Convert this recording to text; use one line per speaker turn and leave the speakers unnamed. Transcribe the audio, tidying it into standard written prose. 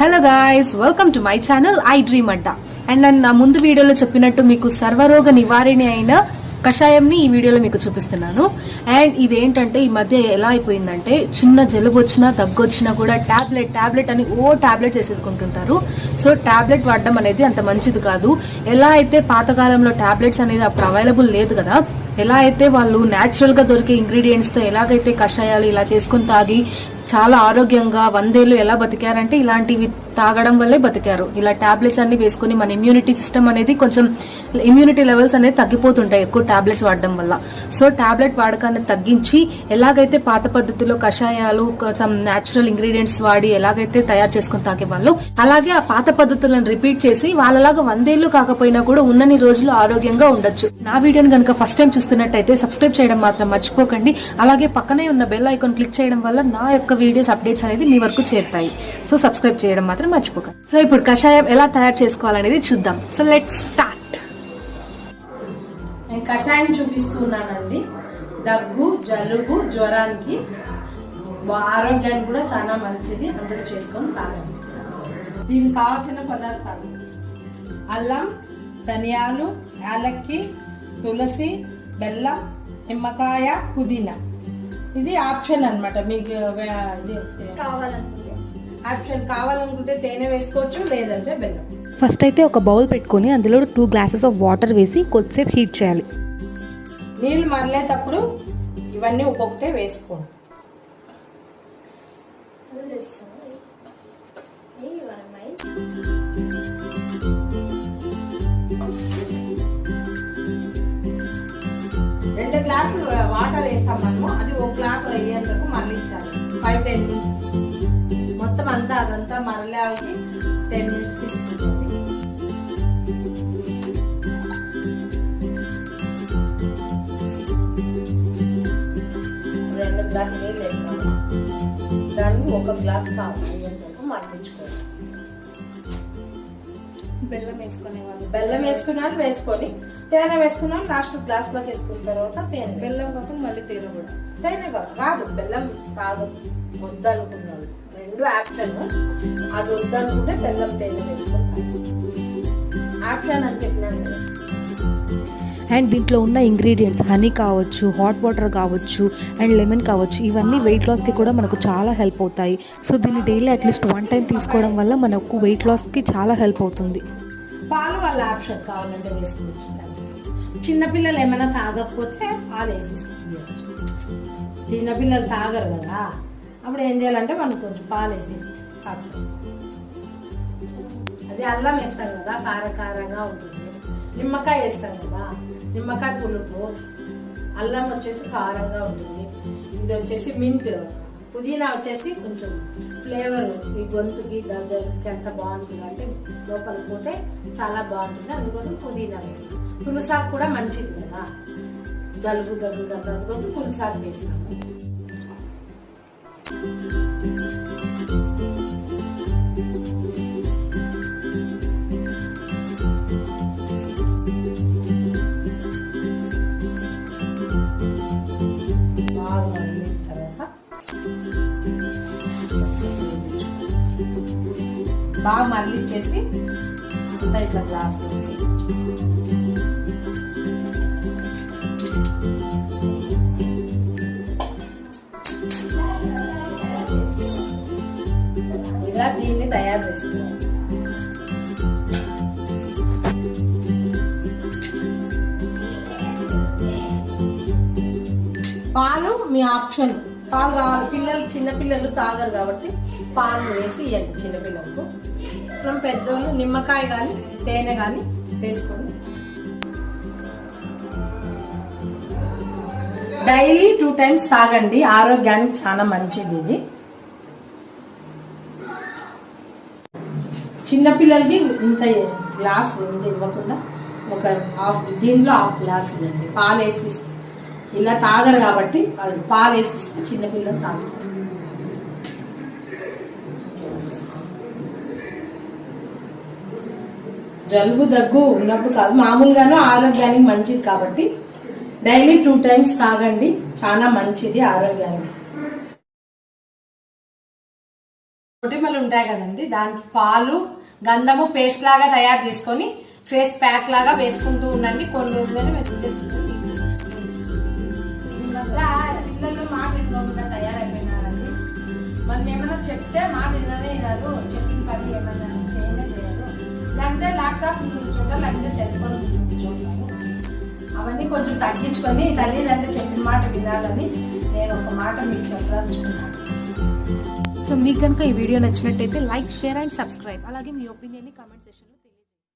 Hello guys, welcome to my channel I dream Adda. And నేను నా ముందు వీడియోలో చెప్పినట్టు మీకు సర్వరోగ నివారణి అయిన కషాయంని ఈ వీడియోలో మీకు చూపిస్తున్నాను. అండ్ ఇదేంటంటే ఈ మధ్య ఎలా అయిపోయిందంటే చిన్న జలుబు వచ్చినా దగ్గు వచ్చినా కూడా టాబ్లెట్ అని టాబ్లెట్ వేసేసుకుంటుంటారు. సో టాబ్లెట్ వాడడం అనేది అంత మంచిది కాదు. ఎలా అయితే పాతకాలంలో టాబ్లెట్స్ అనేది అప్పుడు అవైలబుల్ లేదు కదా, ఎలా అయితే వాళ్ళు న్యాచురల్ గా దొరికే ఇంగ్రీడియంట్స్ తో ఎలాగైతే కషాయాలు ఇలా చేసుకుని తాగి చాలా ఆరోగ్యంగా 100 ఏళ్ళు ఎలా బతికారంటే ఇలాంటివి తాగడం వల్లే బతికారు. ఇలా టాబ్లెట్స్ అన్ని వేసుకుని మన ఇమ్యూనిటీ సిస్టమ్ అనేది కొంచెం ఇమ్యూనిటీ లెవెల్స్ అనేది తగ్గిపోతుంటాయి ఎక్కువ టాబ్లెట్స్ వాడడం వల్ల. సో టాబ్లెట్ వాడకాన్ని తగ్గించి ఎలాగైతే పాత పద్ధతిలో కషాయాలు సమ్ న్యాచురల్ ఇంగ్రీడియంట్స్ వాడి ఎలాగైతే తయారు చేసుకుని తాగేవాళ్ళు, అలాగే ఆ పాత పద్ధతులను రిపీట్ చేసి వాళ్ళలాగా 100 ఏళ్ళు కాకపోయినా కూడా ఉన్నన్ని రోజులు ఆరోగ్యంగా ఉండొచ్చు. నా వీడియోని కనుక ఫస్ట్ టైం చూస్తున్నట్టయితే సబ్స్క్రైబ్ చేయడం మాత్రం మర్చిపోకండి. అలాగే పక్కనే ఉన్న బెల్ ఐకాన్ క్లిక్ చేయడం వల్ల నా యొక్క వీడియోస్ అప్డేట్స్ అనేది మీ వరకు చేరుతాయి. సో సబ్స్క్రైబ్ చేయడం మాత్రం మర్చిపోకండి. సో ఇప్పుడు కషాయం ఎలా తయారు చేసుకోవాలనేది చూద్దాం. So let's start.
నేను కషాయం చూపిస్తున్నానండి. దగ్గు, జలుబు, జ్వరానికి, ఆరోగ్యానికి కూడా చాలా మంచిది. అందరూ చేసుకొని తాగండి. దీనికి కావాల్సిన పదార్థాలు: అల్లం, ధనియాలు, యాలక్కి, తులసి, బెల్లం, నిమ్మకాయ, పుదీనా. ఇది ఆప్షన్ అన్నమాట. మీకు ఆప్షన్ కావాలనుకుంటే తేనె వేసుకోవచ్చు, లేదంటే బెల్లం.
ఫస్ట్ అయితే ఒక బౌల్ పెట్టుకొని అందులో 2 గ్లాసెస్ ఆఫ్ వాటర్ వేసి కొద్దిసేపు హీట్ చేయాలి.
నీళ్లు మరలేటప్పుడు ఇవన్నీ ఒక్కొక్కటే వేసుకోండి. రెండు గ్లాసులు వాటర్ వేస్తాం మనము. అది 1 గ్లాసు అయ్యేందుకు మరలించాలి. 5-10 మినిట్స్ మొత్తం అంతా అదంతా మరలేకి 10 మినిట్స్ తీసుకుంటుంది. రెండు గ్లాసులు నీళ్ళు వేస్తాము. దాన్ని 1 గ్లాస్ కావాలి అయ్యేందుకు మరలించుకోవాలి. బెల్లం వేసుకున్నాను వేసుకొని, తేనె వేసుకున్నాను లాస్ట్ గ్లాస్ లోకి వేసుకున్న తర్వాత తేనె.
బెల్లం కాకుండా మళ్ళీ తేనె కూడా.
తేనె కాదు, బెల్లం తాగదు వద్దనుకున్నాను. రెండు ఆప్షన్. అది వద్దనుకుంటే బెల్లం, తేనె వేసుకుంటాను. ఆప్షన్ అని చెప్పినాను.
అండ్ దీంట్లో ఉన్న ఇంగ్రీడియంట్స్ హనీ కావచ్చు, హాట్ వాటర్ కావచ్చు, అండ్ లెమన్ కావచ్చు, ఇవన్నీ వెయిట్ లాస్కి కూడా మనకు చాలా హెల్ప్ అవుతాయి. సో దీన్ని డైలీ అట్లీస్ట్ 1 టైం తీసుకోవడం వల్ల మనకు వెయిట్ లాస్కి చాలా హెల్ప్ అవుతుంది.
పాలు వాళ్ళ ఆప్షన్ కావాలంటే వేసుకోవచ్చు. చిన్నపిల్లలు ఏమైనా తాగకపోతే పాలు వేసి తీయచ్చు. చిన్నపిల్లలు తాగరు కదా, అప్పుడు ఏం చేయాలంటే మనం కొంచెం పాలు వేసి తాగుతాం. అది అల్లం వేస్తాం కదా, కారంగా ఉంటుంది. నిమ్మకాయ వేస్తాం కదా, నిమ్మకాయ పులుపు. అల్లం వచ్చేసి కారంగా ఉంటుంది. ఇది వచ్చేసి మింట్. పుదీనా వచ్చేసి కొంచెం ఫ్లేవర్ ఈ గొంతుకి, జలుబుకి ఎంత బాగుంటుంది అంటే లోపల పోతే చాలా బాగుంటుంది. అందుకోసం పుదీనా వేస్తాం. తులసాకు కూడా మంచిది కదా, జలుబు దగ్గు కదా, అందుకోసం తులసాకు వేస్తాము. బాగా మరలిచ్చేసి అంతా ఇట్లా గ్లాస్ ఇలా దీన్ని తయారు చేసుకున్నాం. పాలు మీ ఆప్షన్. పాలు కావాలి, పిల్లలు చిన్నపిల్లలు తాగరు కాబట్టి పాలు వేసి ఇవ్వండి చిన్నపిల్లలకు. మనం పెద్దోళ్ళు నిమ్మకాయ కానీ తేనె కానీ వేసుకోండి. డైలీ 2 టైమ్స్ తాగండి, ఆరోగ్యానికి చాలా మంచిది. ఇది చిన్నపిల్లలకి ఇంత గ్లాస్ ఉంది ఇవ్వకుండా ఒక దీంట్లో హాఫ్ గ్లాస్ ఇవ్వండి. పాలు వేసి ఇలా తాగరు కాబట్టి పాలు వేసిస్తే చిన్నపిల్లలు తాగుతారు. జలుబు దగ్గు ఉన్నప్పుడు కాదు, మామూలుగానే ఆరోగ్యానికి మంచిది కాబట్టి డైలీ 2 టైమ్స్ తాగండి, చాలా మంచిది ఆరోగ్యానికి. మొటిమలు ఉంటాయి ఉంటాయి కదండి, దానికి పాలు గంధము పేస్ట్ లాగా తయారు చేసుకొని ఫేస్ ప్యాక్ లాగా వేసుకుంటూ ఉండండి. కొన్ని రోజులని పిల్లలు మాట వినుకోకుండా తయారైపోయినారండి. మనం ఏమైనా చెప్తే మాట విననే వినరు, చెప్పిన పని ఏమన్నా చేయనే చేయరు. లేకపోతే ల్యాప్టాప్ కూర్చుంటారు, లేకపోతే సెల్ ఫోన్ కూర్చుంటారు. అవన్నీ కొంచెం తగ్గించుకొని తల్లిదండ్రులు చెప్పిన మాట వినాలని నేను ఒక మాట మీకు చెప్పదలుచుకున్నాను.
సో మీకు కనుక ఈ వీడియో నచ్చినట్టయితే లైక్, షేర్ అండ్ సబ్స్క్రైబ్. అలాగే మీ ఒపీనియన్ని కామెంట్ సెక్షన్లో